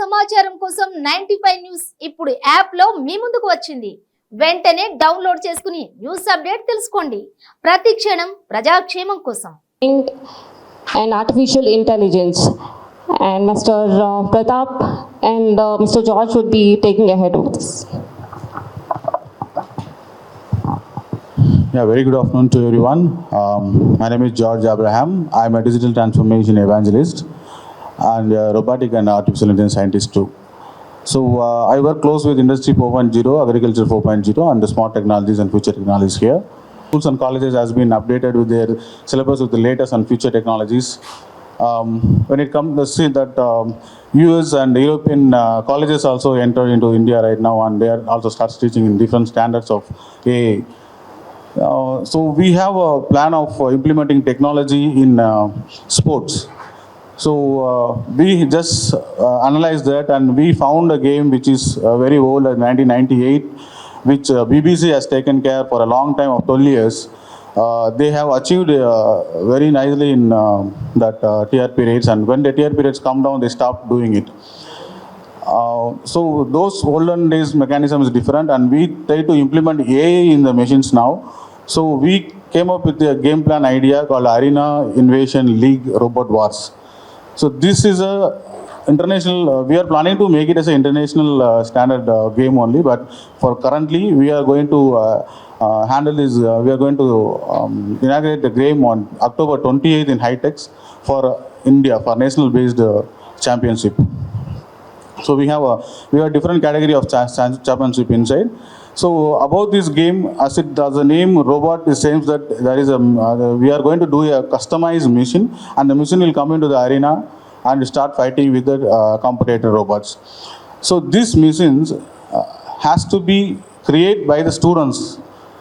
సమాచారం కోసం 95 న్యూస్ ఇప్పుడు యాప్ లో మీ ముందుకు వచ్చింది. వెంటనే డౌన్లోడ్ చేసుకుని న్యూస్ అప్డేట్ తెలుసుకోండి. ప్రతి క్షణం ప్రజాక్షేమం కోసం. And artificial intelligence, and Mr. Pratap and Mr. George would be taking ahead of this. Yeah, very good afternoon to everyone. My name is George Abraham. I am a digital transformation evangelist and robotic and artificial intelligence scientist too. So I work close with Industry 4.0, Agriculture 4.0 and the smart technologies and future technologies here. Schools and colleges has been updated with their syllabus with the latest and future technologies. When it comes to see that US and European colleges also enter into India right now, and they are also start teaching in different standards of AI. So we have a plan of implementing technology in sports. So we just analyzed that, and we found a game which is very old, 1998, which BBC has taken care for a long time of 12 years. They have achieved very nicely in that TRP rates, and when the TRP rates come down, they stop doing it. So those olden days mechanism is different, and we try to implement AI in the machines now. So we came up with a game plan idea called Arena Invasion League Robot Wars. So this is a international, we are planning to make it as an international standard game only, but for currently we are going to handle this, we are going to inaugurate the game on October 28th in High-Techs for India, for national based championship. So we have a different category of championship inside. So about this game, as it does the name robot, it seems that there is we are going to do a customized mission, and the mission will come into the arena and start fighting with the competitor robots. So these missions has to be created by the students.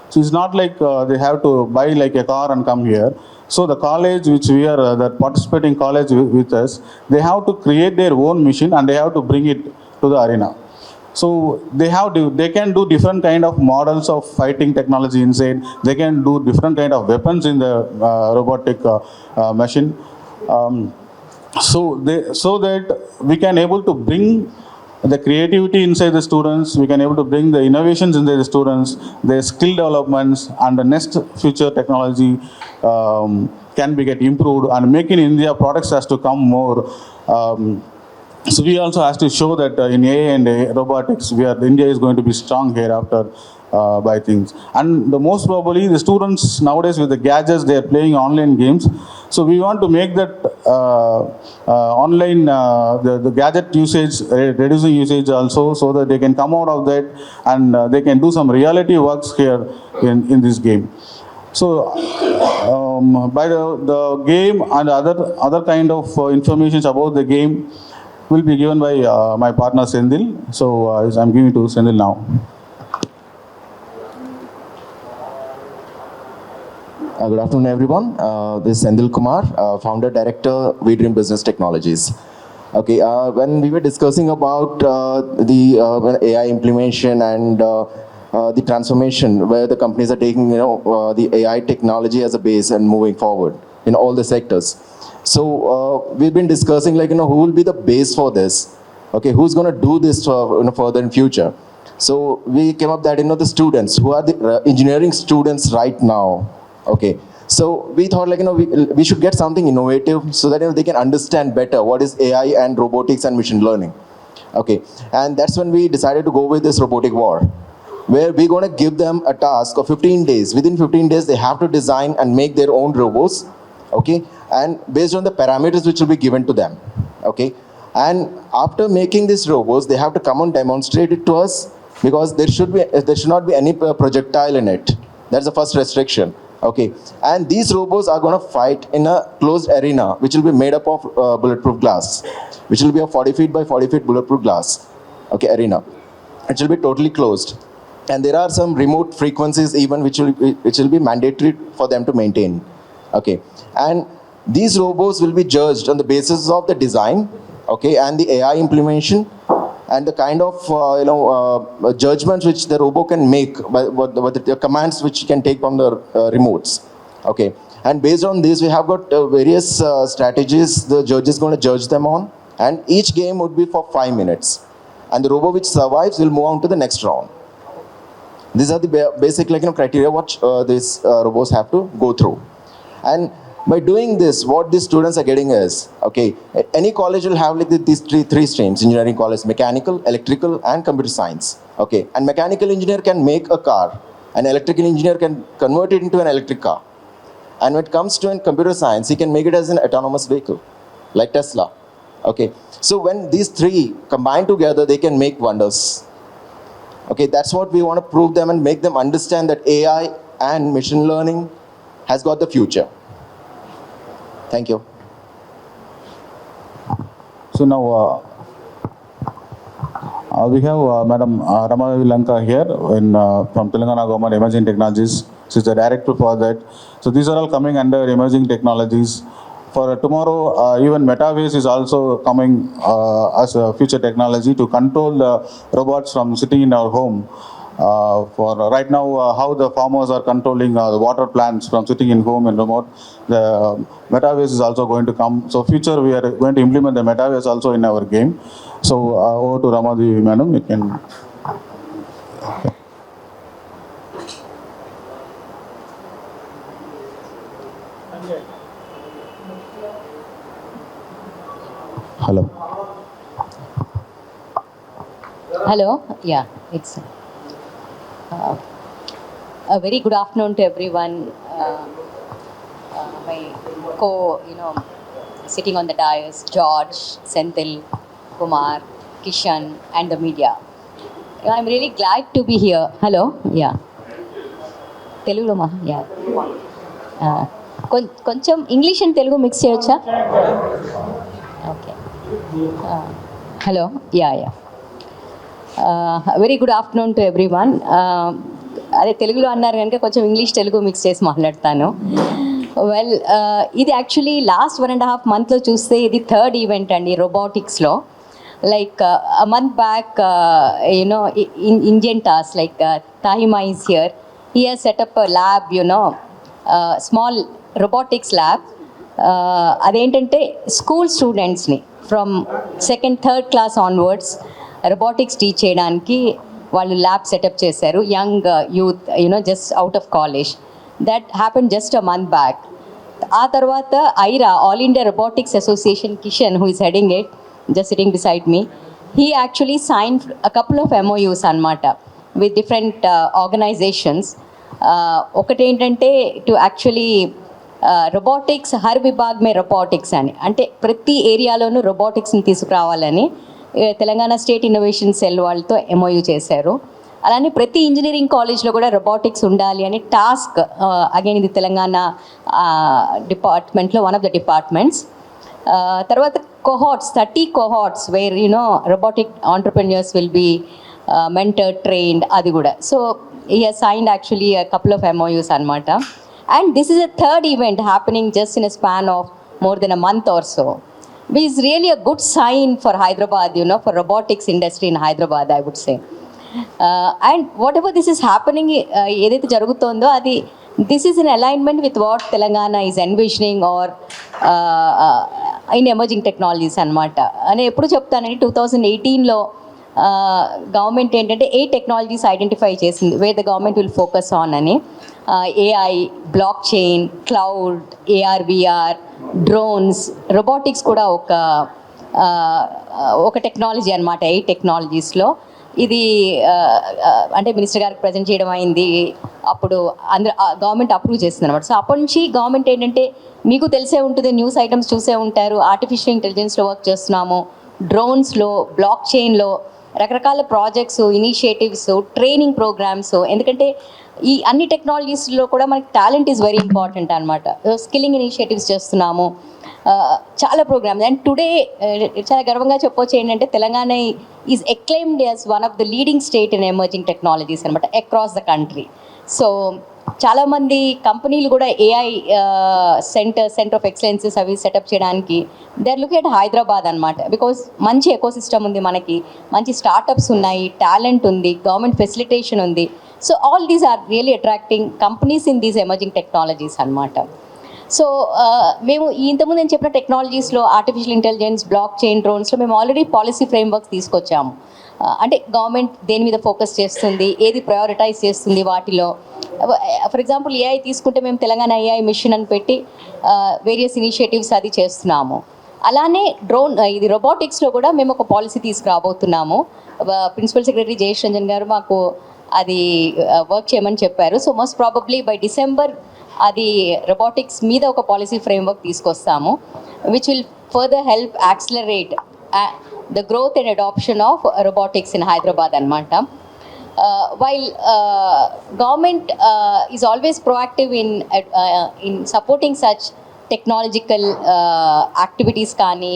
So it's not like they have to buy like a car and come here. So the college which we are, the participating college with us, they have to create their own mission and they have to bring it to the arena. So they can do different kind of models of fighting technology inside. They can do different kind of weapons in the robotic machine. So that we can able to bring the creativity inside the students, we can able to bring the innovations inside the students, their skill developments, and the next future technology can be get improved, and make in India products has to come more. So we also have to show that in AI and robotics, India is going to be strong hereafter by things. And the most probably the students nowadays with the gadgets, they are playing online games. So we want to make that online, the gadget usage, reducing usage also, so that they can come out of that and they can do some reality works here in this game. So by the game and other kind of information about the game will be given by my partner Sendil. So I'm giving to Sendil now. Good afternoon, everyone. This is Sendil Kumar, founder director, We Dream Business Technologies. Okay, when we were discussing about the AI implementation and the transformation, where the companies are taking the AI technology as a base and moving forward in all the sectors. So we've been discussing who will be the base for this. Okay, who's going to do this further in future? So we came up that the students who are the engineering students right now. Okay, so we thought we should get something innovative so that they can understand better what is AI and robotics and machine learning. Okay, and that's when we decided to go with this robotic war, where we're going to give them a task of 15 days. Within 15 days, they have to design and make their own robots. Okay, and based on the parameters which will be given to them. Okay, and after making these robots, they have to come and demonstrate it to us, because there should not be any projectile in it. That's the first restriction. Okay, and these robots are going to fight in a closed arena, which will be made up of bulletproof glass, which will be a 40 feet by 40 feet bulletproof glass. Okay, arena. It will be totally closed, and there are some remote frequencies even which will be mandatory for them to maintain. Okay, and these robots will be judged on the basis of the design, okay, and the AI implementation, and the kind of judgments which the robot can make by what the commands which you can take from the remotes. Okay, and based on this we have got various strategies the judge is going to judge them on. And each game would be for 5 minutes. And the robot which survives will move on to the next round. These are the basic criteria what these robots have to go through. And by doing this, what these students are getting is, okay, any college will have these three streams: engineering college, mechanical, electrical, and computer science. Okay, and mechanical engineer can make a car, an electrical engineer can convert it into an electric car. And when it comes to computer science, he can make it as an autonomous vehicle, like Tesla. Okay, so when these three combine together, they can make wonders. Okay, that's what we want to prove them and make them understand that AI and machine learning has got the future. Thank you. So now we have Madam Rama Lanka here from Telangana Government Emerging Technologies. She's the director for that. So these are all coming under emerging technologies. For tomorrow, even metaverse is also coming as a future technology to control the robots from sitting in our home. For right now, how the farmers are controlling the water plants from sitting in home and remote, the metaverse is also going to come. So future, we are going to implement the metaverse also in our game. So over to Ramadevi Madam, you can. Hello. Hello. Yeah, it's a very good afternoon to everyone. My sitting on the dais, George, Senthil, Kumar, Kishan, and the media. I'm really glad to be here. Hello. Yeah. Telugu ma. Yeah. కొంచెం English and Telugu mix చేయొచ్చా? Okay. Hello. Yeah. Very good afternoon to every one. అదే తెలుగులో అన్నారు కనుక కొంచెం English Telugu mix చేసి మాట్లాడతాను. Well, ఇది యాక్చువల్లీ లాస్ట్ 1.5 monthలో చూస్తే ఇది థర్డ్ ఈవెంట్ అండి రోబోటిక్స్లో. Like a month back, Indian task, like Tahima is here. He has set up a lab, small robotics lab. అదేంటంటే స్కూల్ స్టూడెంట్స్ని from 2nd, 3rd class onwards robotics teach చేయడానికి వాళ్ళు lab setup చేశారు. Young youth just out of college. That happen just a month back. ఆ తర్వాత AIRA, all India robotics association, Kishan who is heading it, just sitting beside me, he actually sign a couple of MOUs అనమాట with different organizations. ఒకటేంటంటే to actually robotics హర్ విభాగ్ మే robotics అని, అంటే ప్రతి ఏరియాలోనూ రోబోటిక్స్ని తీసుకురావాలని తెలంగాణ స్టేట్ ఇన్నోవేషన్ సెల్ వాళ్ళతో MOU చేశారు. అలానే ప్రతి ఇంజనీరింగ్ కాలేజ్లో కూడా రోబోటిక్స్ ఉండాలి అని టాస్క్. అగైన్ ఇది తెలంగాణ డిపార్ట్మెంట్లో వన్ ఆఫ్ ద డిపార్ట్మెంట్స్. తర్వాత cohorts, 30 cohorts where robotic entrepreneurs will be mentored, trained, అది కూడా. So he has signed actually a couple of MOUs అనమాట. And this is a third event happening just in a span of more than a month or so, which is really a good sign for Hyderabad, for robotics industry in Hyderabad, I would say. And whatever this is happening, ఏదైతే జరుగుతుందో అది, this is in alignment with what Telangana is envisioning or in emerging technologies అనమాట. అని ఎప్పుడు చెప్తానండి, 2018లో government ఏంటంటే 8 technologies identify చేసింది where the government will focus on అని. AI, block chain, cloud, AR, VR, drones, robotics కూడా ఒక టెక్నాలజీ అనమాట. 8 టెక్నాలజీస్లో ఇది అంటే మినిస్టర్ గారికి ప్రజెంట్ చేయడం అయింది. అప్పుడు గవర్నమెంట్ అప్రూవ్ చేస్తుంది అనమాట. సో అప్పటి నుంచి గవర్నమెంట్ ఏంటంటే, మీకు తెలిసే ఉంటుంది, న్యూస్ ఐటమ్స్ చూసే ఉంటారు, ఆర్టిఫిషియల్ ఇంటెలిజెన్స్లో వర్క్ చేస్తున్నాము, డ్రోన్స్లో, బ్లాక్ చైన్లో రకరకాల ప్రాజెక్ట్స్, ఇనిషియేటివ్స్, ట్రైనింగ్ ప్రోగ్రామ్స్. ఎందుకంటే ఈ అన్ని టెక్నాలజీస్లో కూడా మనకి టాలెంట్ ఈజ్ వెరీ ఇంపార్టెంట్ అనమాట. స్కిల్లింగ్ ఇనిషియేటివ్స్ చేస్తున్నాము, చాలా ప్రోగ్రామ్స్. అండ్ టుడే చాలా గర్వంగా చెప్పొచ్చు ఏంటంటే, Telangana is acclaimed as one of the leading state in emerging technologies అనమాట అక్రాస్ ద కంట్రీ. సో చాలామంది కంపెనీలు కూడా AI సెంటర్ ఆఫ్ ఎక్సలెన్సెస్ అవి సెటప్ చేయడానికి they are looking at Hyderabad అనమాట. బికాజ్ మంచి ఎకోసిస్టమ్ ఉంది, మనకి మంచి స్టార్టప్స్ ఉన్నాయి, టాలెంట్ ఉంది, గవర్నమెంట్ ఫెసిలిటేషన్ ఉంది. So all these are really attracting companies in these emerging technologies అనమాట. సో మేము ఇంతకుముందు నేను చెప్పిన టెక్నాలజీస్లో ఆర్టిఫిషియల్ ఇంటెలిజెన్స్, బ్లాక్ చైన్, డ్రోన్స్లో మేము ఆల్రెడీ పాలసీ ఫ్రేమ్వర్క్స్ తీసుకొచ్చాము. అంటే గవర్నమెంట్ దేని మీద ఫోకస్ చేస్తుంది, ఏది ప్రయారిటైజ్ చేస్తుంది వాటిలో. ఫర్ ఎగ్జాంపుల్ ఏఐ తీసుకుంటే మేము తెలంగాణ ఏఐ మిషన్ అని పెట్టి వేరియస్ ఇనిషియేటివ్స్ అది చేస్తున్నాము. అలానే ఇది రోబోటిక్స్లో కూడా మేము ఒక పాలసీ తీసుకురాబోతున్నాము. ప్రిన్సిపల్ సెక్రటరీ జయేష్ రంజన్ గారు మాకు అది వర్క్ చేయమని చెప్పారు. So most probably by December అది రోబోటిక్స్ మీద ఒక పాలసీ ఫ్రేమ్వర్క్ తీసుకొస్తాము, which will further help accelerate the growth and adoption of robotics in Hyderabad అనమాట. While government is always proactive in supporting such technological activities కానీ,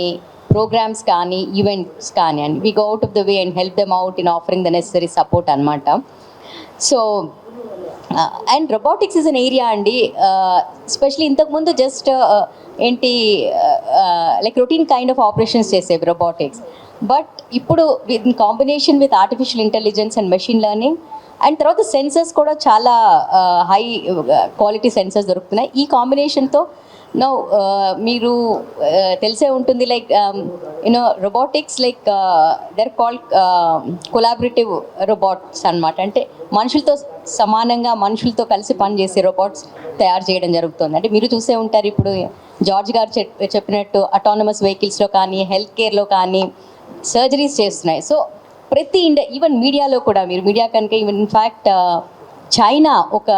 programs కానీ, events కానీ, and we go out of the way and help them out in offering the necessary support అనమాట. So and robotics is an area అండి, especially ఇంతకుముందు just ఏంటి like routine kind of operations చేసేవి robotics. But ఇప్పుడు in combination with artificial intelligence and machine learning and తర్వాత sensors కూడా చాలా high quality sensors దొరుకుతున్నాయి. ఈ కాంబినేషన్తో నో మీరు తెలిసే ఉంటుంది, like you know robotics like they're called collaborative robots అనమాట. అంటే మనుషులతో సమానంగా మనుషులతో కలిసి పనిచేసే రోబోట్స్ తయారు చేయడం జరుగుతుంది. అంటే మీరు చూసే ఉంటారు ఇప్పుడు జార్జ్ గారు చెప్పినట్టు అటానమస్ వెహికల్స్లో కానీ, హెల్త్ కేర్లో కానీ సర్జరీస్ చేస్తున్నాయి. సో ప్రతి ఈవెన్ మీడియాలో కూడా మీరు మీడియా కనుక ఈవెన్ ఇన్ఫ్యాక్ట్ చైనా ఒక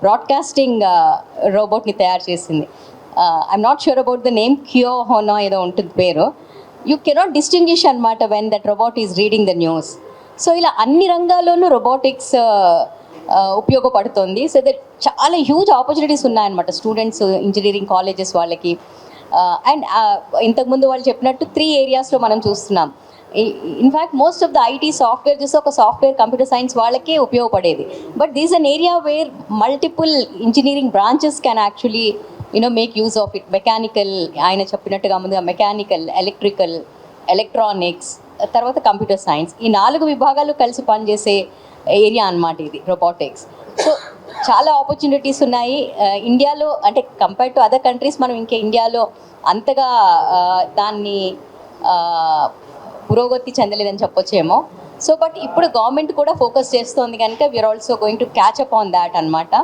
బ్రాడ్కాస్టింగ్ రోబోట్ని తయారు చేసింది. I'm not sure about the name, క్యో హోనో ఏదో ఉంటుంది పేరు. యూ కెనాట్ డిస్టింగ్విష్ అనమాట when that robot is reading the news. So ఇలా అన్ని రంగాల్లోనూ రోబోటిక్స్ ఉపయోగపడుతుంది. సో దట్ చాలా హ్యూజ్ ఆపర్చునిటీస్ ఉన్నాయన్నమాట స్టూడెంట్స్, ఇంజనీరింగ్ కాలేజెస్ వాళ్ళకి. అండ్ ఇంతకుముందు వాళ్ళు చెప్పినట్టు 3 ఏరియాస్లో మనం చూస్తున్నాం. In fact most of the IT software చూస్తే ఒక సాఫ్ట్వేర్ కంప్యూటర్ సైన్స్ వాళ్ళకే ఉపయోగపడేది. But this an area where multiple engineering branches can actually make use of it. Mechanical, ఆయన చెప్పినట్టుగా ముందుగా మెకానికల్, ఎలక్ట్రికల్, ఎలక్ట్రానిక్స్, తర్వాత కంప్యూటర్ సైన్స్, ఈ 4 విభాగాలు కలిసి పనిచేసే ఏరియా అన్నమాట ఇది రోబోటిక్స్. సో చాలా ఆపర్చునిటీస్ ఉన్నాయి ఇండియాలో. అంటే కంపేర్ టు అదర్ కంట్రీస్ మనం ఇంకా ఇండియాలో అంతగా దాన్ని పురోగతి చెందలేదని చెప్పొచ్చేమో. సో బట్ ఇప్పుడు గవర్నమెంట్ కూడా ఫోకస్ చేస్తోంది కనుక we're also going to catch up on that అనమాట.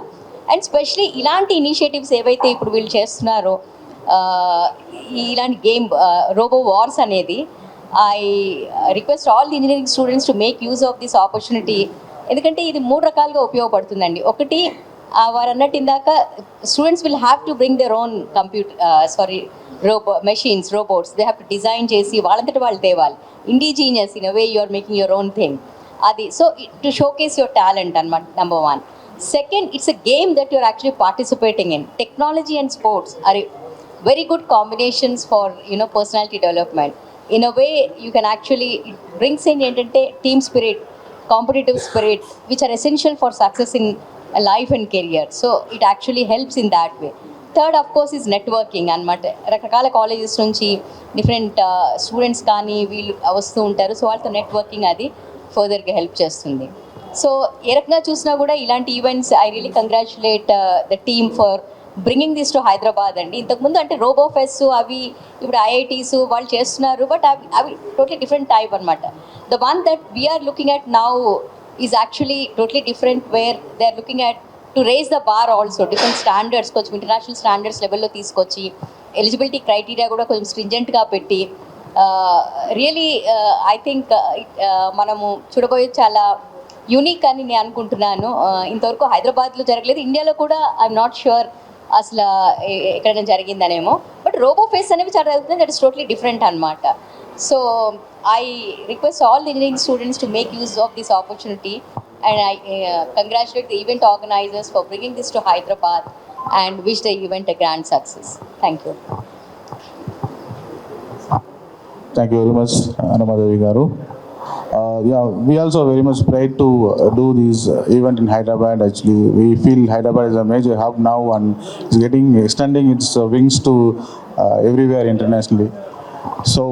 అండ్ స్పెషలీ ఇలాంటి ఇనిషియేటివ్స్ ఏవైతే ఇప్పుడు వీళ్ళు చేస్తున్నారో, ఇలాంటి గేమ్ రోబో వార్స్ అనేది, I request all the engineering students to make use of this opportunity. ఎందుకంటే ఇది 3 రకాలుగా ఉపయోగపడుతుందండి. ఒకటి వారు అన్నట్టు ఇందాక students will have to bring their own machines, robots they have to design చేసి వాళ్ళంతటి వాళ్ళు తేవాలి. Indigenous in a way you are making your own thing. అది so to showcase your talent అనమాట, number 1. Second, it's a game that you're actually participating in. Technology and sports are very good combinations for personality development. In a way, you can actually, it brings in team spirit, competitive spirit, which are essential for success in life and career. So it actually helps in that way. Third, of course, is networking అనమాట. రకరకాల colleges నుంచి different students కానీ వీళ్ళు వస్తూ ఉంటారు. So వాళ్ళతో networking అది ఫర్దర్గా హెల్ప్ చేస్తుంది. సో ఏ రకంగా చూసినా కూడా ఇలాంటి events I really congratulate the team for bringing this to Hyderabad అండి. ఇంతకుముందు అంటే రోబో ఫెస్ట్ అవి ఇప్పుడు ఐఐటీస్ వాళ్ళు చేస్తున్నారు, బట్ అవి టోటలీ డిఫరెంట్ టైప్ అనమాట. The one that we're looking at now is actually totally different, where they are looking at to raise the bar also, different standards కొంచెం ఇంటర్నేషనల్ స్టాండర్డ్స్ లెవెల్లో తీసుకొచ్చి eligibility criteria కూడా కొంచెం స్ట్రింజెంట్గా పెట్టి really I think మనము చూడబోయే చాలా యూనిక్ అని నేను అనుకుంటున్నాను. ఇంతవరకు హైదరాబాద్లో జరగలేదు, ఇండియాలో కూడా ఐఎమ్ నాట్ ష్యూర్ అసలు ఎక్కడైనా జరిగిందనేమో. బట్ రోబో ఫేస్ అనేవి చాలా జరుగుతుంది, దట్ ఇస్ టోటలీ డిఫరెంట్ అనమాట. So I request all the engineering students to make use of this opportunity and I congratulate the event organizers for bringing this to Hyderabad and wish the event a grand success. Thank you. Thank you very much, Anamadevi Garu. Yeah, we also very much pride to do this event in Hyderabad. Actually, we feel Hyderabad is a major hub now and is extending its wings to everywhere internationally. So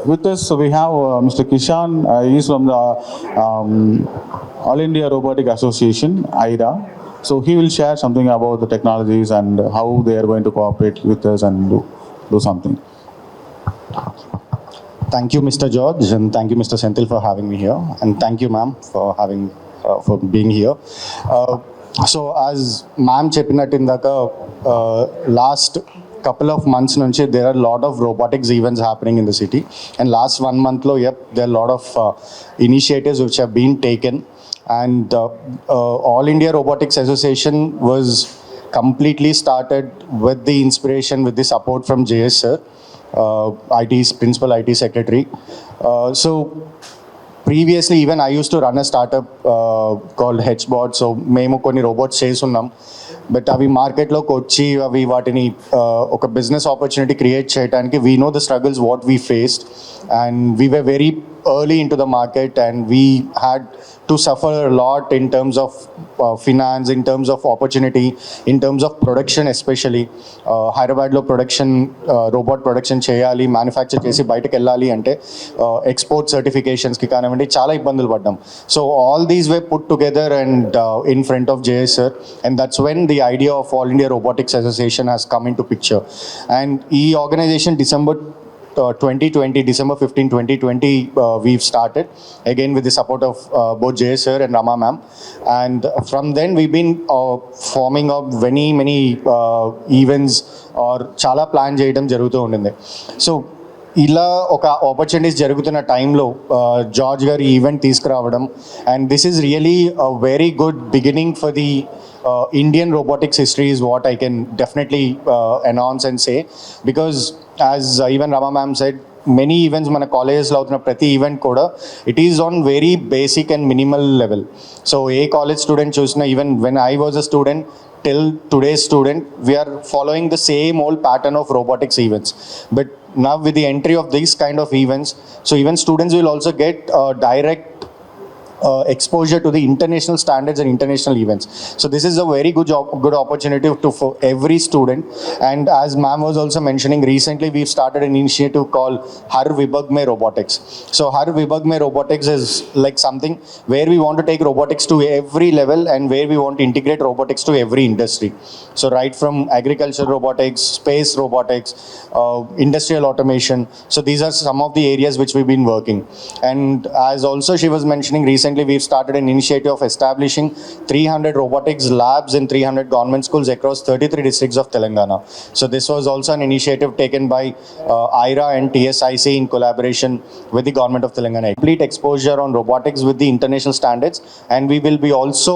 with us we have Mr. Kishan. He is from the All India Robotic Association, IRA. So he will share something about the technologies and how they are going to cooperate with us and do something. Thank you, Mr. George, and thank you, Mr. Senthil, for having me here, and thank you, ma'am, for being here. So, as ma'am చెప్పినట్టు ఇందాక last couple of months nunchi there are a lot of robotics events happening in the city, and last 1 month lo there are a lot of initiatives which have been taken, and All India Robotics Association was completely started with the inspiration, with the support from JS sir, IT's principal IT secretary. So previously even I used to run a startup called Hbot. So మేము కొన్ని robots చేస్తున్నాం, but అవి మార్కెట్లోకి వచ్చి అవి వాటిని ఒక business opportunity create చేయడానికి we know the struggles what we faced, and we were very early into the market, and we had to suffer a lot in terms of finance, in terms of opportunity, in terms of production, especially Hyderabad lo production, robot production cheyali, manufacture chesi bayatiki ellali ante export certifications ki kanavandi chaala ibbandulu paddam. So all these were put together and in front of JS sir, and that's when the idea of All India Robotics Association has come into picture. And e organization December 2020, December 15, 2020, we've started again with the support of both Jay sir and Rama ma'am, and from then we've been forming up many events or chala plan చేయడం జరుగుతూ ఉండింది. So ఇలా ఒక opportunities జరుగుతున్న టైంలో George గారు event తీసుకురావడం, and this is really a very good beginning for the Indian robotics history is what I can definitely announce and say, because as even Rama ma'am said, many events మన కాలేజెస్లో అవుతున్న ప్రతి event కూడా it is on very basic and minimal level. So ఏ college student చూసినా, even when I was a student till today's student, we are following the same old pattern of robotics events. But now with the entry of these kind of events, so even students will also get direct exposure to the international standards and international events. So this is a very good opportunity for every student. And as ma'am was also mentioning, recently we've started an initiative called Har Vibhag Mein Robotics. So Har Vibhag Mein Robotics is like something where we want to take robotics to every level, and where we want to integrate robotics to every industry. So right from agriculture robotics, space robotics, industrial automation. So these are some of the areas which we've been working. And as also she was mentioning, recently we've started an initiative of establishing 300 robotics labs in 300 government schools across 33 districts of Telangana. So this was also an initiative taken by IRA and TSIC in collaboration with the government of Telangana. Complete exposure on robotics with the international standards, and we will be also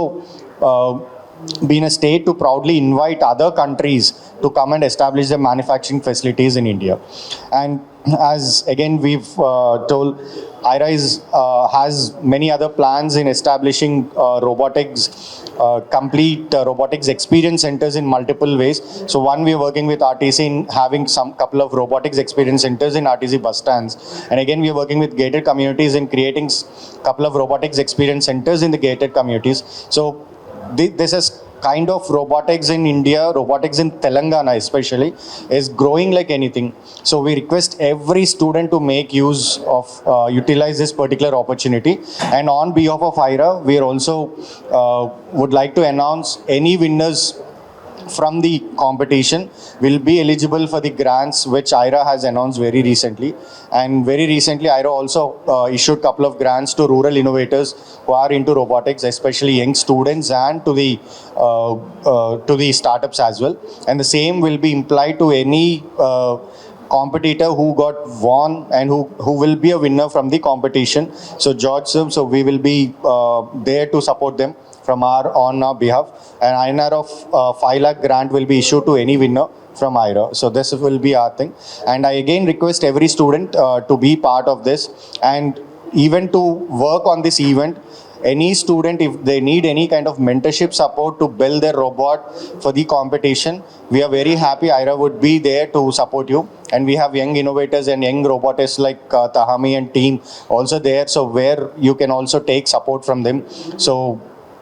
be in a state to proudly invite other countries to come and establish their manufacturing facilities in India. And as again we've told, IRA has many other plans in establishing robotics, complete robotics experience centers in multiple ways. So one, we are working with RTC in having some couple of robotics experience centers in RTC bus stands, and again we are working with gated communities in creating couple of robotics experience centers in the gated communities. So this is kind of robotics in India, robotics in Telangana especially, is growing like anything. So we request every student to make use of, utilize this particular opportunity. And on behalf of IRA, we are also would like to announce any winners from the competition will be eligible for the grants which IRA has announced very recently. And very recently IRA also issued couple of grants to rural innovators who are into robotics, especially young students, and to the startups as well. And the same will be implied to any competitor who got won and who will be a winner from the competition. So George sir, so we will be there to support them from on our behalf. An INR of 5 lakh grant will be issued to any winner from IRA. So this will be our thing. And I again request every student to be part of this, and even to work on this event. Any student, if they need any kind of mentorship support to build their robot for the competition, we are very happy. IRA would be there to support you. And we have young innovators and young robotists like Tahami and team also there. So where you can also take support from them. So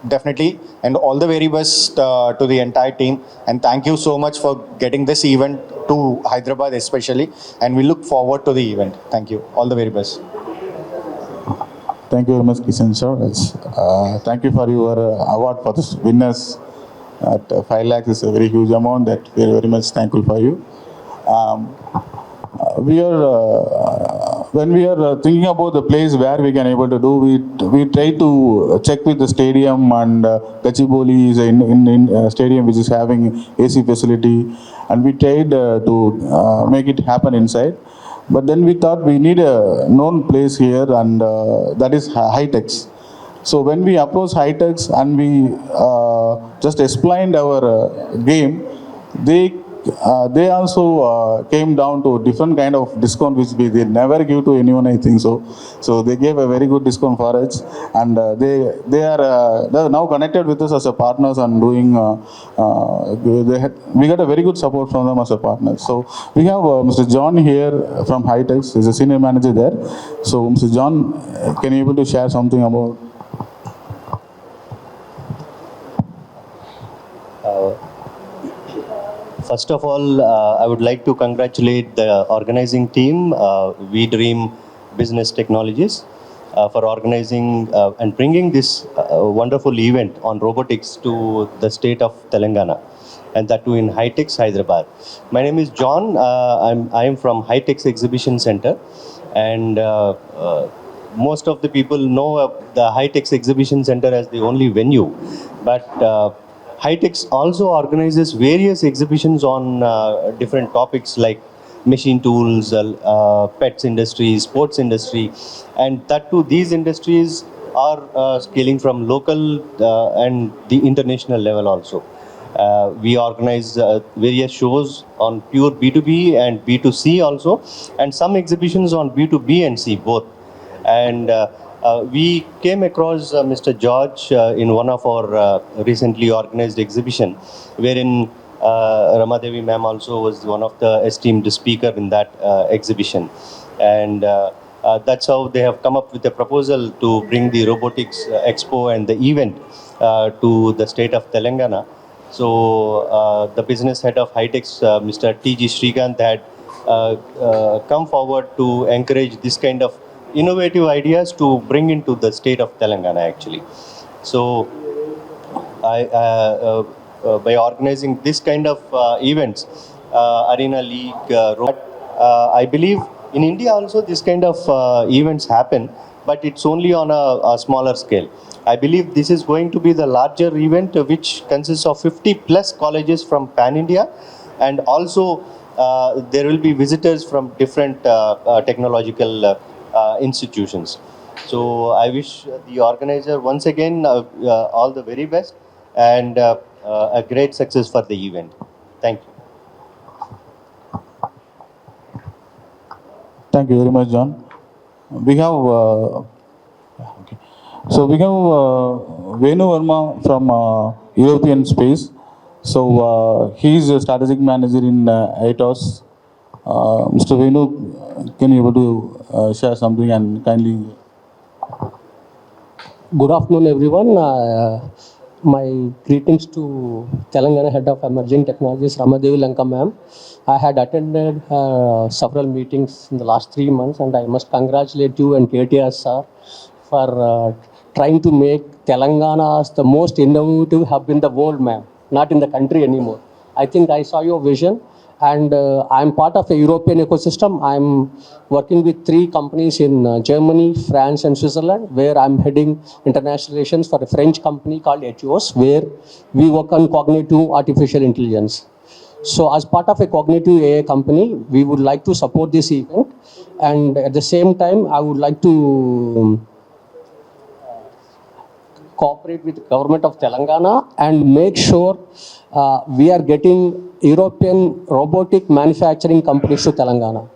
definitely, and all the very best to the entire team. And thank you so much for getting this event to Hyderabad especially. And we look forward to the event. Thank you. All the very best. Thank you very much, Kishan sir. Thank you for your award for the winners At 5 lakhs is a very huge amount that we are very much thankful for you. We are when we are thinking about the place where we can able to do, we try to check with the stadium, and Gachibowli is in stadium which is having AC facility, and we tried to make it happen inside. But then we thought we need a known place here, and that is Hightex. So when we approached Hightex and we just explained our game, they also came down to different kind of discount which they never give to anyone, I think so. So they gave a very good discount for us, and they are now connected with us as a partners and doing. We got a very good support from them as a partner. So we have Mr. John here from Hightex. He's a senior manager there. So Mr. John, can you able to share something about? First of all, I would like to congratulate the organizing team, We Dream Business Technologies, for organizing and bringing this wonderful event on robotics to the state of Telangana, and that too in Hightex, Hyderabad. My name is John. I am from Hightex Exhibition Center, and most of the people know the Hightex Exhibition Center as the only venue, but Hightex also organizes various exhibitions on different topics like machine tools, pets industry, sports industry, and that too these industries are scaling from local and the international level also. We organize various shows on pure B2B and B2C also, and some exhibitions on B2B and C both. And we came across Mr. George in one of our recently organized exhibition, wherein Ramadevi ma'am also was one of the esteemed speaker in that exhibition. And that's how they have come up with a proposal to bring the Robotics Expo and the event to the state of Telangana. So the business head of Hightex, Mr. T.G. Srikanth, had come forward to encourage this kind of innovative ideas to bring into the state of Telangana actually. So by organizing this kind of events, Arena League, I believe in India also this kind of events happen, but it's only on a smaller scale. I believe this is going to be the larger event which consists of 50 plus colleges from Pan India, and also there will be visitors from different technological institutions. So I wish the organizer once again all the very best, and a great success for the event. Thank you. Thank you very much, John. We have okay. So we have Venu Verma from European Space. So he is a strategic manager in ITOS. Mr. Venu, can you able to share something and kindly? Good afternoon, everyone. My greetings to Telangana Head of Emerging Technologies, Ramadevi Lanka ma'am. I had attended several meetings in the last 3 months, and I must congratulate you and KTR sir for trying to make Telangana as the most innovative hub in the world, ma'am, not in the country anymore. I think I saw your vision, and I'm part of a European ecosystem. I'm working with 3 companies in Germany, France, and Switzerland, where I'm heading international relations for a French company called Etios, where we work on cognitive artificial intelligence. So as part of a cognitive AI company, we would like to support this event, and at the same time, I would like to cooperate with the government of Telangana and make sure we are getting European robotic manufacturing companies to Telangana.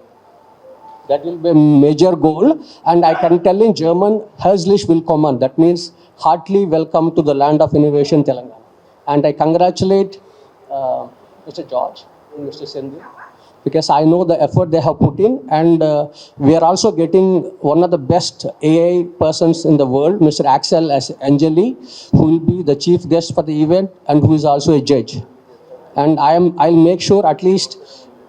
That will be a major goal, and I can tell in German, herzlich willkommen. That means heartily welcome to the land of innovation, Telangana. And I congratulate Mr. George and Mr. Sindhu, because I know the effort they have put in, and we are also getting one of the best AI persons in the world, Mr. Axel Angeli, who will be the chief guest for the event and who is also a judge. And I'll make sure at least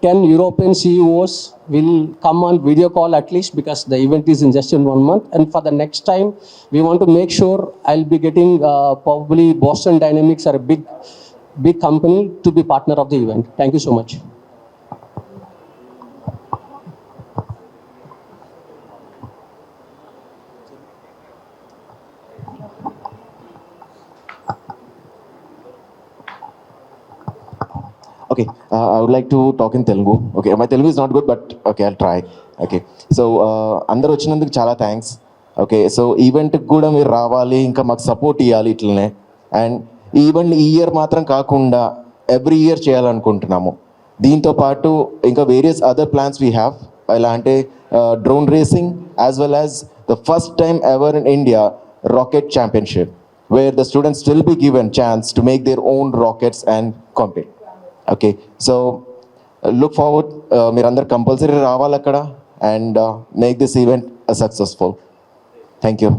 10 European CEOs will come on video call at least, because the event is in just in 1 month. And for the next time, we want to make sure I'll be getting probably Boston Dynamics are a big big company to be partner of the event. Thank you so much. Okay, I would like to talk in Telugu. Okay, my Telugu is not good, but okay, I'll try. Okay, so అందరు వచ్చినందుకు చాలా thanks. Okay, so ఈవెంట్కి కూడా మీరు రావాలి, ఇంకా మాకు support ఇవ్వాలి ఇట్లనే. అండ్ ఈ ఈవెంట్ ఈ ఇయర్ మాత్రం కాకుండా ఎవ్రీ ఇయర్ చేయాలనుకుంటున్నాము. దీంతో పాటు ఇంకా various other plans we have. ఎలా అంటే drone racing as well as the first time ever in India rocket championship, where the students will be given chance to make their own rockets and compete. Okay, so look forward. Mirandar compulsory రావాలి అక్కడ and make this event a successful. Thank you.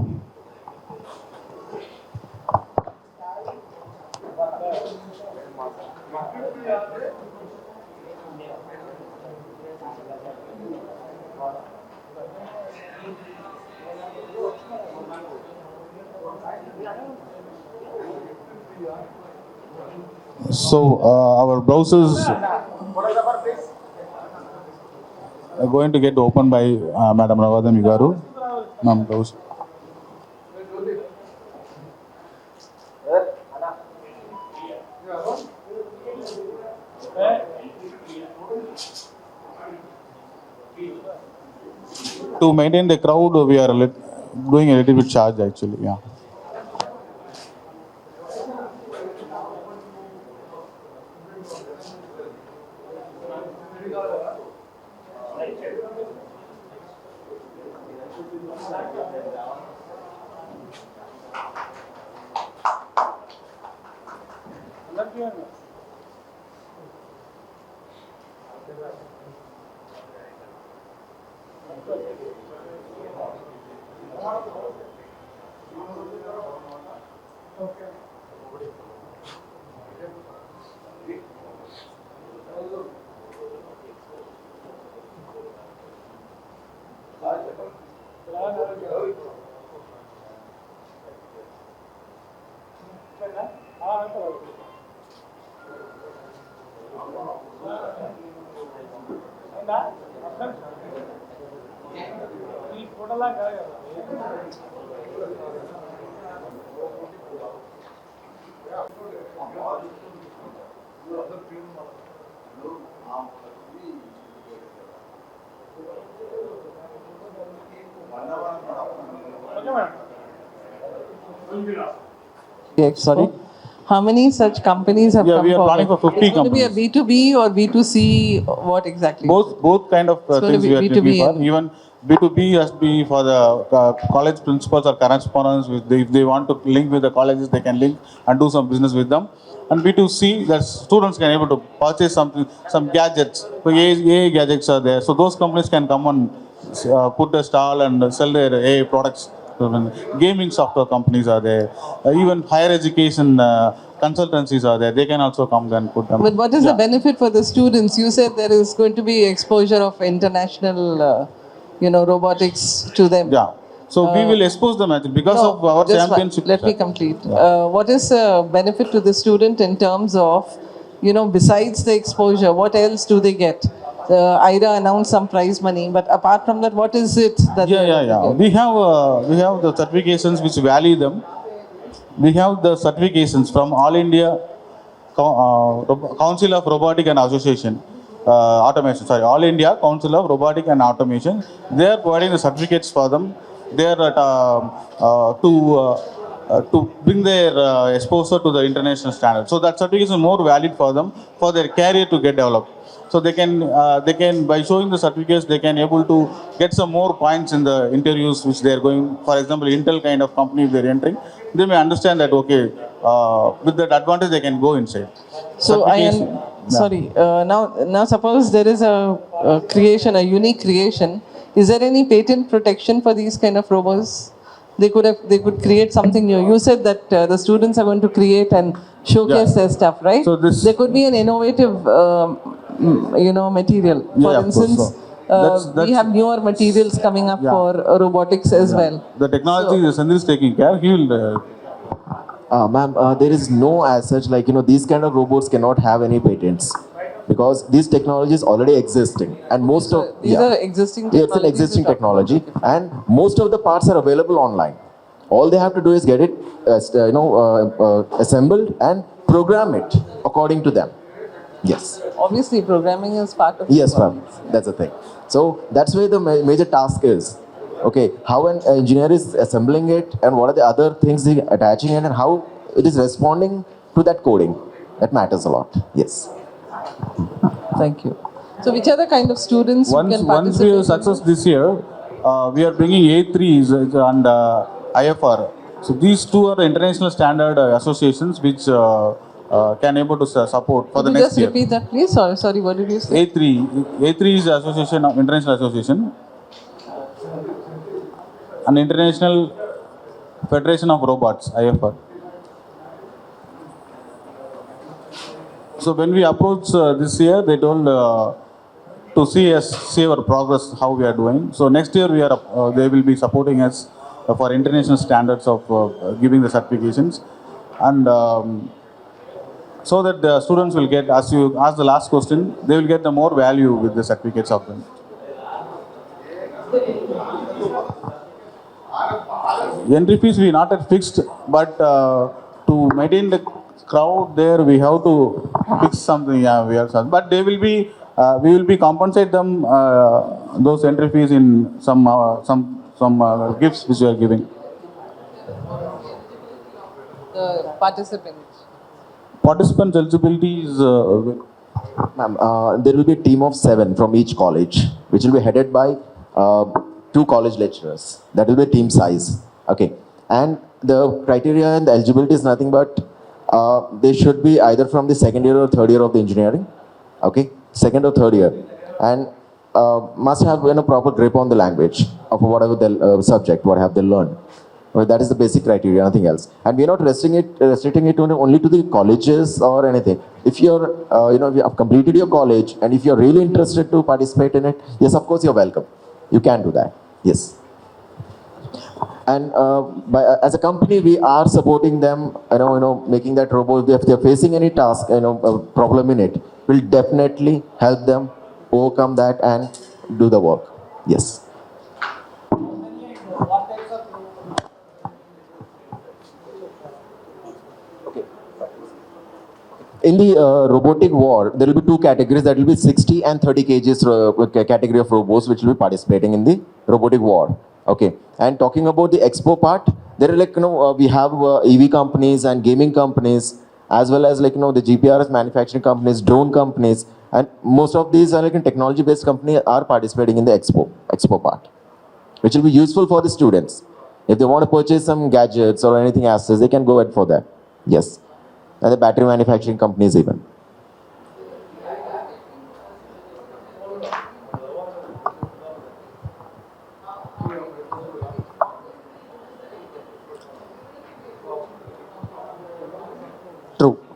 So our browsers are going to get opened by Madam Ravadami Garu. Ma'am, browse. To maintain the crowd, we are doing a little bit charge actually. Yeah. Expo. How many such companies have Yeah, come we are planning forward? for 50 It's going to be a B2B or B2C, what exactly? Both kind of It's going things to we be are looking B2B for. and- Even B2B has to be for the college principals or correspondents. If they want to link with the colleges, they can link and do some business with them. And B2C, that students can able to purchase some gadgets. So AI gadgets are there. So those companies can come and put a stall and sell their AI products. Gaming software companies are there. Even higher education consultancies are there. They can also come and put them. But what is the benefit for the students? You said there is going to be exposure of international, robotics to them. Yeah. So we will expose them actually because of our just championship. Let me complete. What is the benefit to the student in terms of, besides the exposure, what else do they get? Ida announced some prize money, but apart from that, what is it that Yeah. get? We have the certifications which value them. We have the certifications from All India Council of Robotic and Association Automation. Sorry, All India Council of Robotic and Automation. They are providing the certificates for them. They are to bring their exposure to the international standard. So that certificate is more valid for them for their career to get developed. So they can by showing the certificates they can able to get some more points in the interviews which they are going. For example, Intel kind of company if they are entering, they may understand that okay, with that advantage they can go inside. So Certification- now suppose there is a creation, a unique creation. Is there any patent protection for these kind of robots? They could create something new. You said that the students are going to create and showcase their stuff, right? So there could be an innovative, material. For Yeah, of course. instance, So that's- we have newer materials coming up Yeah. for robotics as well. The technology the Sandhil is taking care. He will Ma'am, there is no as such, like, these kind of robots cannot have any patents because these technologies already existing and most of These are existing yeah, it's an technologies existing you're talking about, technology okay, fine. and most of the parts are available online. All they have to do is get it, assembled and program it according to them. Yes. Obviously, programming is part of Yes, it. ma'am. That's the thing. So that's where the major task is. Okay, how an engineer is assembling it, and what are the other things he attaching it, and how it is responding to that coding. That matters a lot. Yes. Thank you. So, which are the kind of students who Once can we participate? have success this year, we are bringing A3s and IFR. So these two are the international standard associations which can able to support for Could the you next just year. repeat that, please? Sorry, what did you say? A3 is association, international association, an international federation of robots, IFR. So when we approached this year, they told to see our progress, how we are doing. So next year they will be supporting us for international standards of giving the certifications, and so that the students will get, as you asked the last question, they will get the more value with the certificates of them. Entry fees we not at fixed, but to maintain the crowd there, we have to fix something. Yeah, we are. But they will be. We will be compensate them those entry fees in some gifts which we are giving. The participants. Participants eligibility is. Ma'am, there will be a team of 7 from each college, which will be headed by 2 college lecturers. That will be team size. Okay. And the criteria and the eligibility is nothing but they should be either from the second year or third year of the engineering. Okay. Second or third year. And must have proper grip on the language of whatever the subject, what have they learned. Well, that is the basic criteria, nothing else. And we are not restricting it only to the colleges or anything. If you're, if you have completed your college and if you're really interested to participate in it, yes, of course, you're welcome. You can do that. Yes. And as a company, we are supporting them, making that robot. If they're facing any task, problem in it, we'll definitely help them overcome that and do the work. Yes. In the robotic war, there will be 2 categories. That will be 60 and 30 kgs category of robots which will be participating in the robotic war. Okay. And talking about the Expo part, there are we have EV companies and gaming companies, as well as the GPRS manufacturing companies, drone companies, and most of these are technology-based companies are participating in the Expo part, which will be useful for the students. If they want to purchase some gadgets or anything else, they can go ahead for that. Yes. And the battery manufacturing companies even.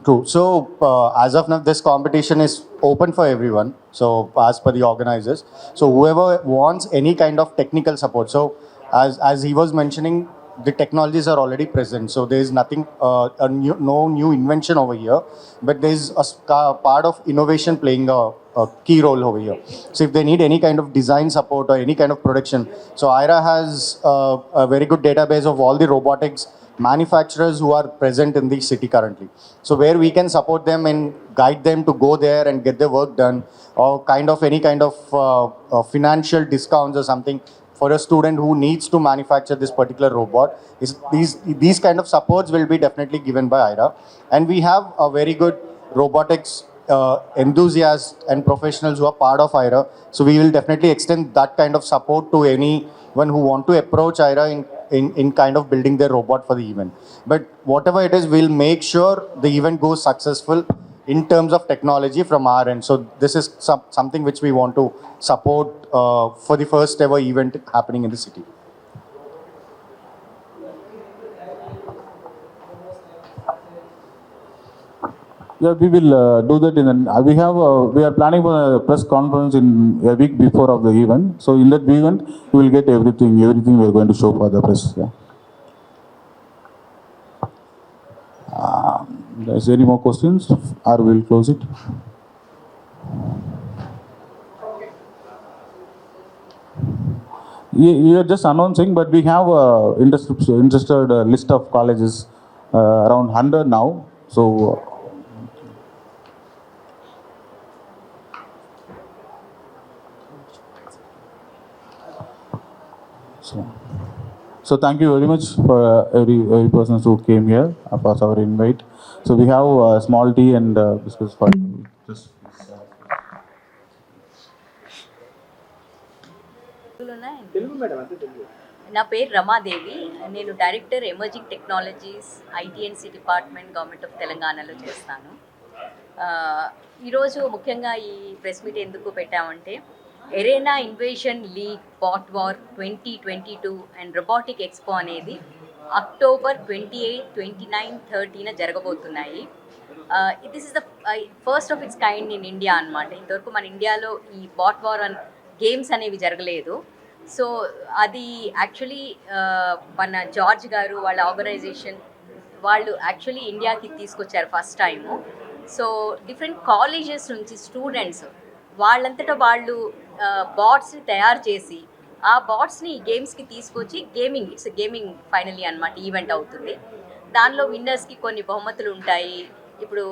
True. So as of now, this competition is open for everyone. So as per the organizers, so whoever wants any kind of technical support. So as he was mentioning, the technologies are already present. So there is nothing, no new invention over here, but there is a part of innovation playing a key role over here. So if they need any kind of design support or any kind of production, so IRA has a very good database of all the robotics manufacturers who are present in the city currently. So where we can support them and guide them to go there and get their work done, or any kind of financial discounts or something for a student who needs to manufacture this particular robot. These kind of supports will be definitely given by IRA. And we have a very good robotics enthusiasts and professionals who are part of IRA. So we will definitely extend that kind of support to anyone who want to approach IRA in kind of building their robot for the event. But whatever it is, we'll make sure the event goes successful in terms of technology from our end. So this is something which we want to support for the first ever event happening in the city. Yeah, we will do that we are planning for a press conference in a week before of the event. So in that event, we will get everything we are going to show for the press. Yeah. Is there any more questions, or we'll close it? You're just announcing, but we have interested list of colleges, around 100 now. So thank you very much for every person who came here for our invite. So we have small tea and biscuits for you. Just నా పేరు రమాదేవి, నేను director emerging technologies ITNC department government of తెలంగాణలో చేస్తాను. ఈరోజు ముఖ్యంగా ఈ press meet ఎందుకు పెట్టామంటే, arena innovation league bot war 2022 and robotic expo అనేది అక్టోబర్ 28, 29, 30 జరగబోతున్నాయి. This is the first of its kind in India అనమాట. ఇంతవరకు మన ఇండియాలో ఈ బాట్ వార్ అండ్ గేమ్స్ అనేవి జరగలేదు. సో అది యాక్చువల్లీ మన జార్జ్ గారు వాళ్ళ ఆర్గనైజేషన్ వాళ్ళు యాక్చువల్లీ ఇండియాకి తీసుకొచ్చారు first time. So different colleges నుంచి స్టూడెంట్స్ వాళ్ళంతటా వాళ్ళు బాట్స్ని తయారు చేసి ఆ బాట్స్ని గేమ్స్కి తీసుకొచ్చి గేమింగ్ ఫైనలీ అనమాట ఈవెంట్ అవుతుంది. దానిలో విన్నర్స్కి కొన్ని బహుమతులు ఉంటాయి. ఇప్పుడు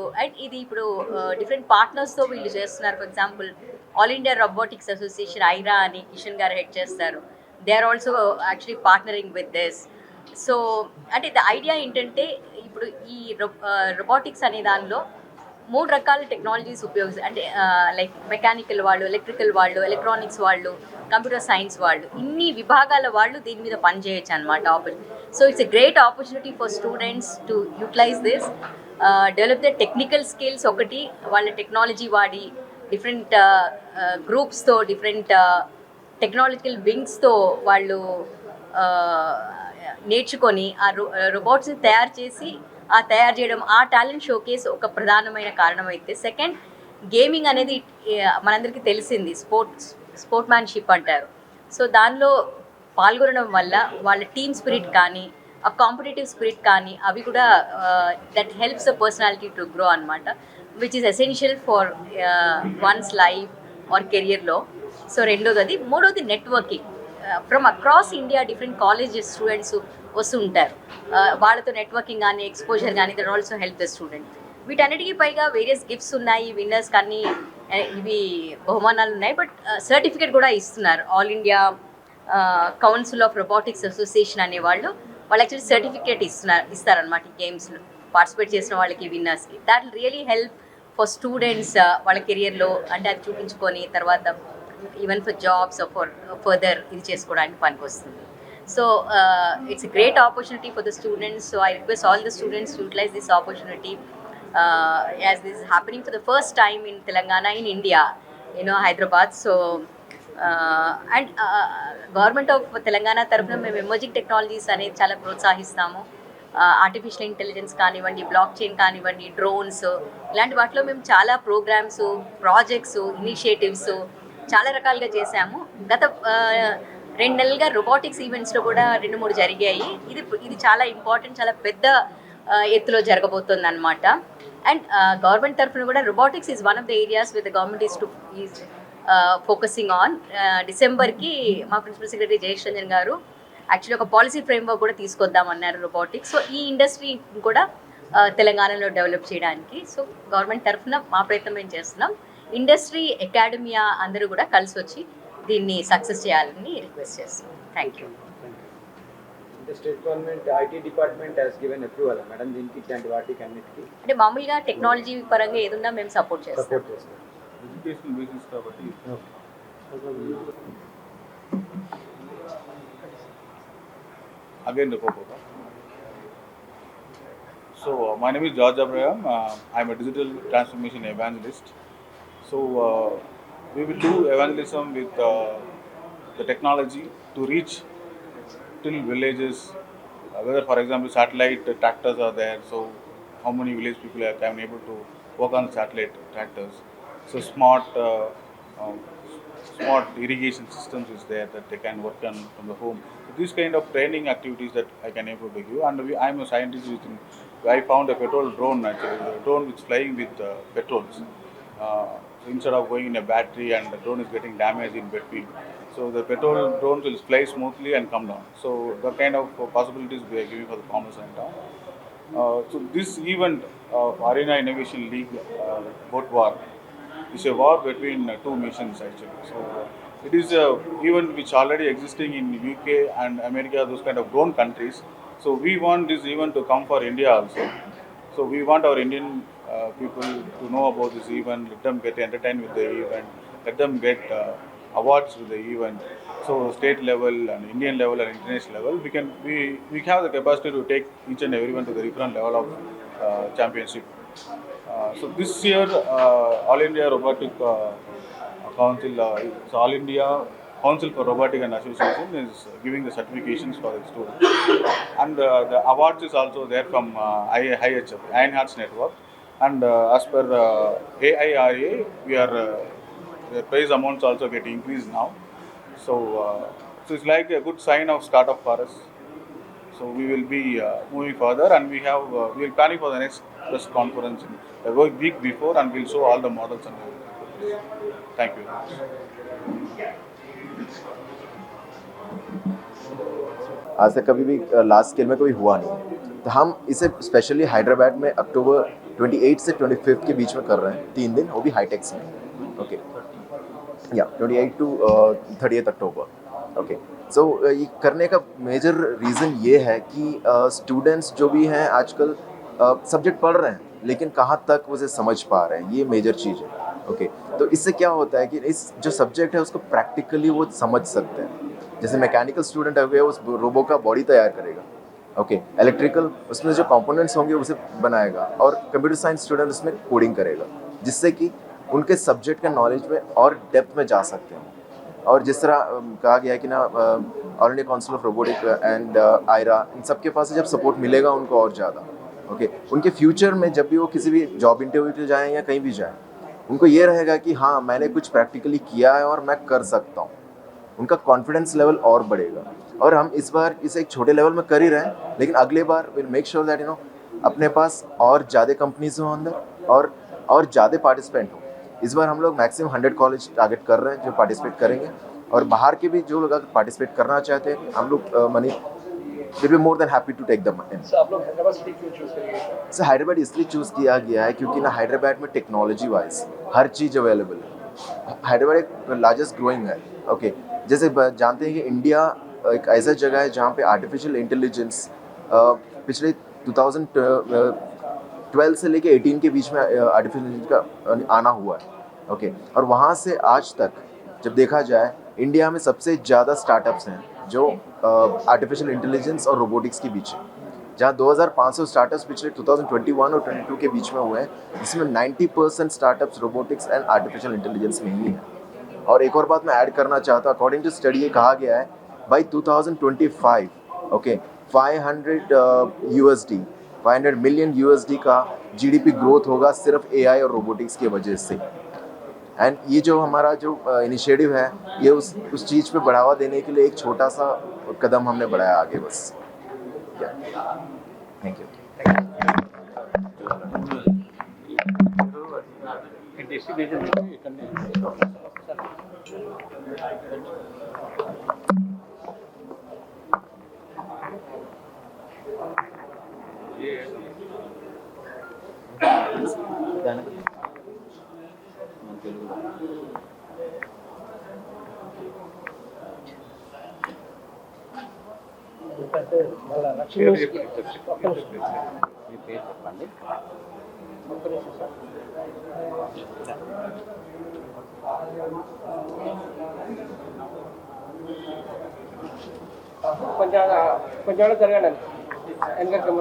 డిఫరెంట్ పార్ట్నర్స్తో వీళ్ళు చేస్తున్నారు. For example all India robotics association AIRA అని కిషన్ గారు హెడ్ చేస్తారు. They are also actually partnering with this. So అంటే ద ఐడియా ఏంటంటే, ఇప్పుడు ఈ రోబోటిక్స్ అనే దానిలో 3 రకాల టెక్నాలజీస్ అంటే లైక్ మెకానికల్ వాళ్ళు, ఎలక్ట్రికల్ వాళ్ళు, ఎలక్ట్రానిక్స్ వాళ్ళు, కంప్యూటర్ సైన్స్ వాళ్ళు, ఇన్ని విభాగాల వాళ్ళు దీని మీద పనిచేయచ్చు అనమాట. So it's a great opportunity for students to utilise this, develop the technical skills. ఒకటి వాళ్ళ టెక్నాలజీ వాడి డిఫరెంట్ గ్రూప్స్తో, డిఫరెంట్ టెక్నాలజికల్ వింగ్స్తో వాళ్ళు నేర్చుకొని ఆ రోబోట్స్ని తయారు చేయడం, ఆ టాలెంట్ షోకేస్ ఒక ప్రధానమైన కారణం అయితే, సెకండ్ గేమింగ్ అనేది మనందరికీ తెలిసింది, స్పోర్ట్మ్యాన్షిప్ అంటారు. సో దానిలో పాల్గొనడం వల్ల వాళ్ళ టీమ్ స్పిరిట్ కానీ, ఆ కాంపిటేటివ్ స్పిరిట్ కానీ, అవి కూడా that helps the personality to grow అనమాట, which is essential for one's life or కెరియర్లో. సో రెండోది అది. మూడోది networking. From across India different colleges students వస్తుంటారు. వాళ్ళతో నెట్వర్కింగ్ కానీ, ఎక్స్పోజర్ కానీ, that also help the student. వీటన్నిటికీ పైగా వేరియస్ గిఫ్ట్స్ ఉన్నాయి, విన్నర్స్ కానీ ఇవి బహుమానాలు ఉన్నాయి. బట్ సర్టిఫికేట్ కూడా ఇస్తున్నారు. All India council of robotics association అనేవాళ్ళు యాక్చువల్లీ సర్టిఫికేట్ ఇస్తారనమాట ఈ గేమ్స్లో పార్టిసిపేట్ చేసిన వాళ్ళకి, విన్నర్స్కి. That will really help for students వాళ్ళ కెరియర్లో, అంటే అది చూపించుకొని తర్వాత even for jobs for further ఇది చేసుకోవడానికి పనికి వస్తుంది. So it's a great opportunity for the students. So I request all the students to utilise this opportunity as this is happening for the first time in Telangana, in India, Hyderabad. So and government of Telangana tarafuna మేము emerging technologies అనేది చాలా ప్రోత్సహిస్తాము. Artificial intelligence కానివ్వండి, block chain కానివ్వండి, drones, ఇలాంటి వాటిలో మేము చాలా programmes, projects, initiatives చాలా రకాలుగా చేశాము. గత 2 నెలలుగా రోబోటిక్స్ ఈవెంట్స్లో కూడా 2-3 జరిగాయి. ఇది చాలా ఇంపార్టెంట్, చాలా పెద్ద ఎత్తులో జరగబోతుంది అనమాట. అండ్ గవర్నమెంట్ తరఫున కూడా robotics is one of the areas with the government is focusing on. డిసెంబర్కి మా ప్రిన్సిపల్ సెక్రటరీ జయేష్ రంజన్ గారు యాక్చువల్లీ ఒక పాలసీ ఫ్రేమ్వర్క్ కూడా తీసుకొద్దామన్నారు రోబోటిక్స్. సో ఈ ఇండస్ట్రీ కూడా తెలంగాణలో డెవలప్ చేయడానికి సో గవర్నమెంట్ తరఫున మా ప్రయత్నం మేము చేస్తున్నాం. ఇండస్ట్రీ, అకాడమియా అందరూ కూడా కలిసి వచ్చి దీన్ని సక్సెస్ చేయాలని రిక్వెస్ట్ చేస్తున్నాం. Thank you. The state government IT department has given approval, madam, దీనికి ఇట్లాంటి వాటికి అన్నిటికీ అంటే మామూలుగా టెక్నాలజీ పరంగా ఏదున్నా మేము సపోర్ట్ చేస్తాం. ఎడ్యుకేషన్ బేసిస్ కాబట్టి. Again, the proposal. So, my name is George Abraham. I am a digital transformation evangelist. So, we will do evangelism with the technology to reach till villages. Whether, for example, satellite tractors are there. So, how many village people are able to work on satellite tractors? So, smart irrigation systems is there that they can work on from the home. This kind of training activities that I can able to give, and I'm a scientist. I found a petrol drone actually, a drone which is flying with petrols. So instead of going in a battery and the drone is getting damaged in between, so the petrol drones will fly smoothly and come down. So the kind of possibilities we are giving for the farmers and all. So this event of Arena Innovation League, Boat War, is a war between two nations actually. So it is a event which already existing in UK and America, those kind of grown countries. So we want this event to come for India also. So we want our Indian people to know about this event, let them get entertained with the event, let them get awards with the event. So state level and Indian level and international level, we have the capacity to take each and everyone to the different level of championship. So this year, All India Robotic Council, so All India Council for Robotic and Association is giving the certifications for the students, and the awards is also there from IHF, Iron Hearts Network, and as per AIRA, we are the prize amounts also get increased now. So it's like a good sign of startup for us. So we will be moving further, and we are planning for the next press conference in a week before, and we'll show all the models and everything. Thank you. आज तक कभी भी large scale में कभी हुआ नहीं, तो हम इसे स्पेशली हैदराबाद में अक्टूबर 28 से 25 के बीच में कर रहे हैं, 3 दिन, वो भी हाईटेक्स में. ओके, या 28 टू 30 अक्टूबर. ओके, सो ये करने का मेजर रीज़न ये है कि स्टूडेंट्स जो भी हैं आजकल सब्जेक्ट पढ़ रहे हैं, लेकिन कहाँ तक उसे समझ पा रहे हैं, ये मेजर चीज़ है. ओके, तो इससे क्या होता है कि इस जो सब्जेक्ट है उसको प्रैक्टिकली वो समझ सकते हैं. जैसे मैकेनिकल स्टूडेंट है उस रोबो का बॉडी तैयार करेगा. ओके, इलेक्ट्रिकल उसमें जो कंपोनेंट्स होंगे उसे बनाएगा, और कंप्यूटर साइंस स्टूडेंट उसमें कोडिंग करेगा, जिससे कि उनके सब्जेक्ट के नॉलेज में और डेप्थ में जा सकते हैं. और जिस तरह कहा गया है कि ना all India council of robotic and AIRA, इन सब के पास जब सपोर्ट मिलेगा उनको और ज़्यादा, ओके, उनके फ्यूचर में जब भी वो किसी भी जॉब इंटरव्यू पे जाएँ या कहीं भी जाएँ, उनको ये रहेगा कि हाँ मैंने कुछ प्रैक्टिकली किया है और मैं कर सकता हूँ. उनका कॉन्फिडेंस लेवल और बढ़ेगा. और हम इस बार इसे एक छोटे लेवल में कर ही रहे हैं, लेकिन अगले बार विल मेक श्योर दैट अपने पास और ज़्यादा कंपनीज हों अंदर, और ज़्यादा पार्टिसिपेंट हों. इस बार हम लोग मैक्सिमम 100 कॉलेज टारगेट कर रहे हैं जो पार्टिसिपेट करेंगे, और बाहर के भी जो लोग अगर पार्टिसिपेट करना चाहते हैं, हम लोग will be more than happy to take them in. आप लोग हैदराबाद सिटी क्यों चूज करिए? सर हैदराबाद इसलिए चूज़ किया गया है क्योंकि ना हैदराबाद में टेक्नोलॉजी वाइज हर चीज़ अवेलेबल है. हैदराबाद एक लार्जेस्ट ग्रोइंग है. ओके, जैसे जानते हैं कि इंडिया एक ऐसा जगह है जहाँ पे आर्टिफिशियल इंटेलिजेंस पिछले 2012 से लेके 18 के बीच में आर्टिफिशियल इंटेलिजेंस का आना हुआ है. ओके, और वहाँ से आज तक जब देखा जाए, इंडिया में सबसे ज़्यादा स्टार्टअप्स हैं जो आर्टिफिशियल इंटेलिजेंस और रोबोटिक्स के बीच है, जहाँ 2500 स्टार्टअप्स पिछले 2021 और 22 के बीच में हुए हैं, जिसमें 90% startups robotics and artificial intelligence में ही है. और एक और बात मैं ऐड करना चाहता हूँ, अकॉर्डिंग टू स्टडी ये कहा गया है बाई 2025, ओके, 500 मिलियन USD का GDP ग्रोथ होगा सिर्फ AI और रोबोटिक्स की वजह से. एंड ये जो हमारा जो इनिशिएटिव है, ये उस चीज़ पे बढ़ावा देने के लिए एक छोटा सा कदम हमने बढ़ाया आगे. बस, थैंक यू. కొంచెం జరగండి.